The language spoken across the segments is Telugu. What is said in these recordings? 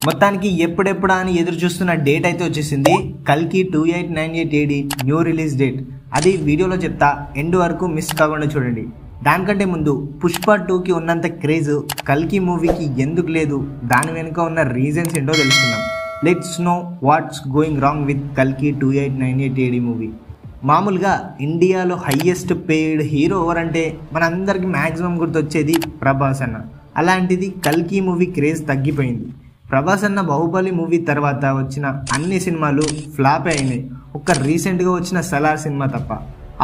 మొత్తానికి ఎప్పుడెప్పుడా అని ఎదురు చూస్తున్న డేట్ అయితే వచ్చేసింది. కల్కి 2898 AD న్యూ రిలీజ్ డేట్. అది వీడియోలో చెప్తా, ఎండ్ వరకు మిస్ కాకుండా చూడండి. దానికంటే ముందు పుష్ప 2కి ఉన్నంత క్రేజ్ కల్కి మూవీకి ఎందుకు లేదు, దాని వెనుక ఉన్న రీజన్స్ ఏంటో తెలుసుకుందాం. Let's know what's going wrong with కల్కి 2898 AD మూవీ. మామూలుగా ఇండియాలో హయ్యెస్ట్ పెయిడ్ హీరో ఎవరంటే మనందరికి మ్యాక్సిమం గుర్తొచ్చేది ప్రభాస్ అన్న. అలాంటిది కల్కి మూవీ క్రేజ్ తగ్గిపోయింది. ప్రభాస్ అన్న బాహుబలి మూవీ తర్వాత వచ్చిన అన్ని సినిమాలు ఫ్లాప్ అయినాయి, ఒక్క రీసెంట్గా వచ్చిన సలార్ సినిమా తప్ప.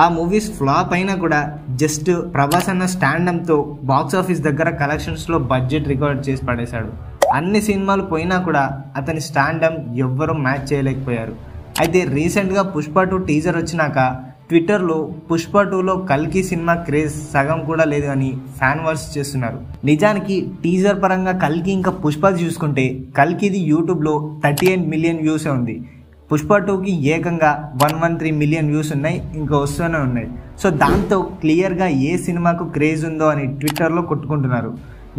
ఆ మూవీస్ ఫ్లాప్ అయినా కూడా జస్ట్ ప్రభాస్ అన్న స్టాండమ్తో బాక్స్ ఆఫీస్ దగ్గర కలెక్షన్స్లో బడ్జెట్ రికార్డ్ చేసి పడేశాడు. అన్ని సినిమాలు పోయినా కూడా అతని స్టాండమ్ ఎవ్వరూ మ్యాచ్ చేయలేకపోయారు. అయితే రీసెంట్గా పుష్ప 2 టీజర్ వచ్చినాక ట్విట్టర్లో పుష్ప 2లో కల్కి సినిమా క్రేజ్ సగం కూడా లేదు అని ఫ్యాన్ వార్స్ చేస్తున్నారు. నిజానికి టీజర్ పరంగా కల్కి ఇంకా పుష్పది చూసుకుంటే కల్కిది యూట్యూబ్లో 38 మిలియన్ వ్యూసే ఉంది. పుష్ప 2కి ఏకంగా 113 మిలియన్ వ్యూస్ ఉన్నాయి, ఇంకా వస్తూనే ఉన్నాయి. సో దాంతో క్లియర్గా ఏ సినిమాకు క్రేజ్ ఉందో అని ట్విట్టర్లో కొట్టుకుంటున్నారు.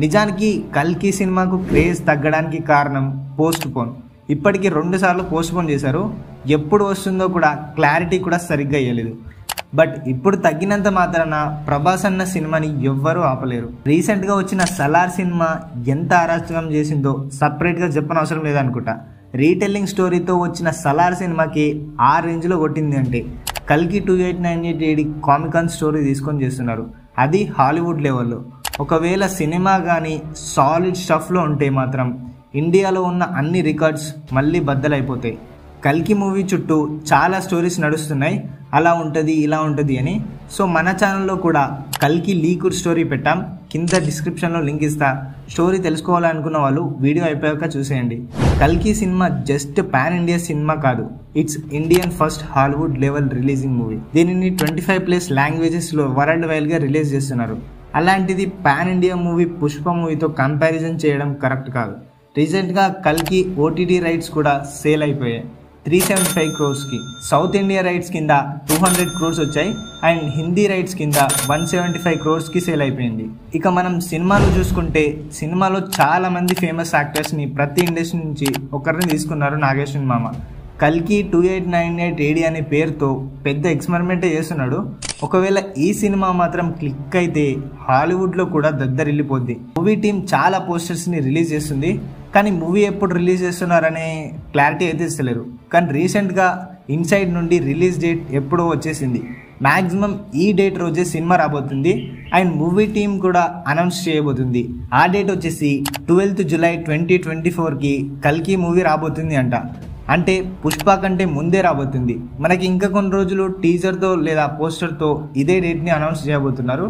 నిజానికి కల్కి సినిమాకు క్రేజ్ తగ్గడానికి కారణం పోస్ట్ పోన్. ఇప్పటికీ 2 సార్లు పోస్ట్ పోన్ చేశారు. ఎప్పుడు వస్తుందో కూడా క్లారిటీ కూడా సరిగ్గా ఇవ్వలేదు. బట్ ఇప్పుడు తగ్గినంత మాత్రాన ప్రభాస్ అన్న సినిమాని ఎవ్వరూ ఆపలేరు. రీసెంట్గా వచ్చిన సలార్ సినిమా ఎంత అరాచకం చేసిందో సపరేట్గా చెప్పనవసరం లేదనుకుంటా. రీటెల్లింగ్ స్టోరీతో వచ్చిన సలార్ సినిమాకి ఆ రేంజ్లో కొట్టింది అంటే కల్కి 2898 AD కామికాన్ స్టోరీ తీసుకొని చేస్తున్నారు, అది హాలీవుడ్ లెవెల్లో. ఒకవేళ సినిమా కానీ సాలిడ్ స్టఫ్లో ఉంటే మాత్రం ఇండియాలో ఉన్న అన్ని రికార్డ్స్ మళ్ళీ బద్దలైపోతాయి. కల్కి మూవీ చుట్టూ చాలా స్టోరీస్ నడుస్తున్నాయి, అలా ఉంటుంది ఇలా ఉంటుంది అని. సో మన ఛానల్లో కూడా కల్కి లీకుడ్ స్టోరీ పెట్టాం, కింద డిస్క్రిప్షన్లో లింక్ ఇస్తా. స్టోరీ తెలుసుకోవాలనుకున్న వాళ్ళు వీడియో అయిపోయాక చూసేయండి. కల్కి సినిమా జస్ట్ పాన్ ఇండియా సినిమా కాదు, it's Indian first Hollywood level releasing movie. దీనిని 25+ లాంగ్వేజెస్లో వరల్డ్ వైడ్గా రిలీజ్ చేస్తున్నారు. అలాంటిది పాన్ ఇండియా మూవీ పుష్ప మూవీతో కంపారిజన్ చేయడం కరెక్ట్ కాదు. రీసెంట్గా కల్కి OTT రైట్స్ కూడా సేల్ అయిపోయాయి 375 crores. సౌత్ ఇండియా రైట్స్ కింద 200 crores వచ్చాయి అండ్ హిందీ రైట్స్ కింద 175 crores సేల్ అయిపోయింది. ఇక మనం సినిమాలు చూసుకుంటే సినిమాలో చాలా మంది ఫేమస్ యాక్టర్స్ని ప్రతి ఇండస్ట్రీ నుంచి ఒకరిని తీసుకున్నారు నాగేశ్వర మామ. కల్కి 2898 AD అనే పేరుతో పెద్ద ఎక్స్పెరిమెంటే చేస్తున్నాడు. ఒకవేళ ఈ సినిమా మాత్రం క్లిక్ అయితే హాలీవుడ్లో కూడా దద్దరిల్లిపోద్ది. మూవీ టీం చాలా పోస్టర్స్ని రిలీజ్ చేస్తుంది, కానీ మూవీ ఎప్పుడు రిలీజ్ చేస్తున్నారనే క్లారిటీ అయితే ఇస్తలేరు. కానీ రీసెంట్గా ఇన్సైడ్ నుండి రిలీజ్ డేట్ ఎప్పుడో వచ్చేసింది. మ్యాక్సిమం ఈ డేట్ రోజే సినిమా రాబోతుంది అండ్ మూవీ టీం కూడా అనౌన్స్ చేయబోతుంది. ఆ డేట్ వచ్చేసి 12th July 2024కి కల్కి మూవీ రాబోతుంది అంట. అంటే పుష్ప కంటే ముందే రాబోతుంది. మనకి ఇంకా కొన్ని రోజులు టీజర్తో లేదా పోస్టర్తో ఇదే డేట్ని అనౌన్స్ చేయబోతున్నారు.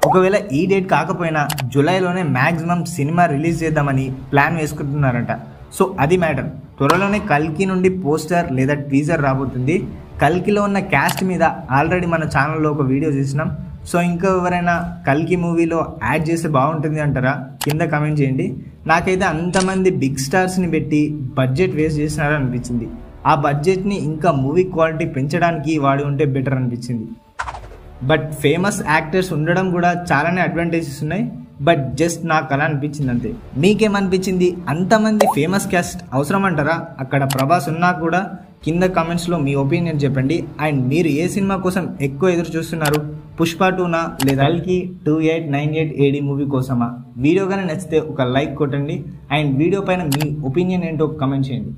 ఒకవేళ ఈ డేట్ కాకపోయినా జూలైలోనే మ్యాక్సిమం సినిమా రిలీజ్ చేద్దామని ప్లాన్ వేసుకుంటున్నారంట. సో అది మ్యాటర్. త్వరలోనే కల్కి నుండి పోస్టర్ లేదా టీజర్ రాబోతుంది. కల్కిలో ఉన్న క్యాస్ట్ మీద ఆల్రెడీ మన ఛానల్లో ఒక వీడియో చేసినాం. సో ఇంకా ఎవరైనా కల్కి మూవీలో యాడ్ చేస్తే బాగుంటుంది అంటారా? కింద కమెంట్ చేయండి. నాకైతే అంతమంది బిగ్ స్టార్స్ని పెట్టి బడ్జెట్ వేస్ట్ చేసినారని అనిపించింది. ఆ బడ్జెట్ని ఇంకా మూవీ క్వాలిటీ పెంచడానికి వాడి ఉంటే బెటర్ అనిపించింది. బట్ ఫేమస్ యాక్టర్స్ ఉండడం కూడా చాలానే అడ్వాంటేజెస్ ఉన్నాయి. బట్ జస్ట్ నాకు అలా అనిపించింది అంతే. మీకేమనిపించింది? అంతమంది ఫేమస్ క్యాస్ట్ అవసరం అంటారా? అక్కడ ప్రభాస్ ఉన్నా కూడా కింద కామెంట్స్లో మీ ఒపీనియన్ చెప్పండి. అండ్ మీరు ఏ సినిమా కోసం ఎక్కువ ఎదురు చూస్తున్నారు? పుష్ప 2నా లేదా కల్కి 2898 AD మూవీ కోసమా? వీడియో కానీ నచ్చితే ఒక లైక్ కొట్టండి అండ్ వీడియో పైన మీ ఒపీనియన్ ఏంటో కమెంట్ చేయండి.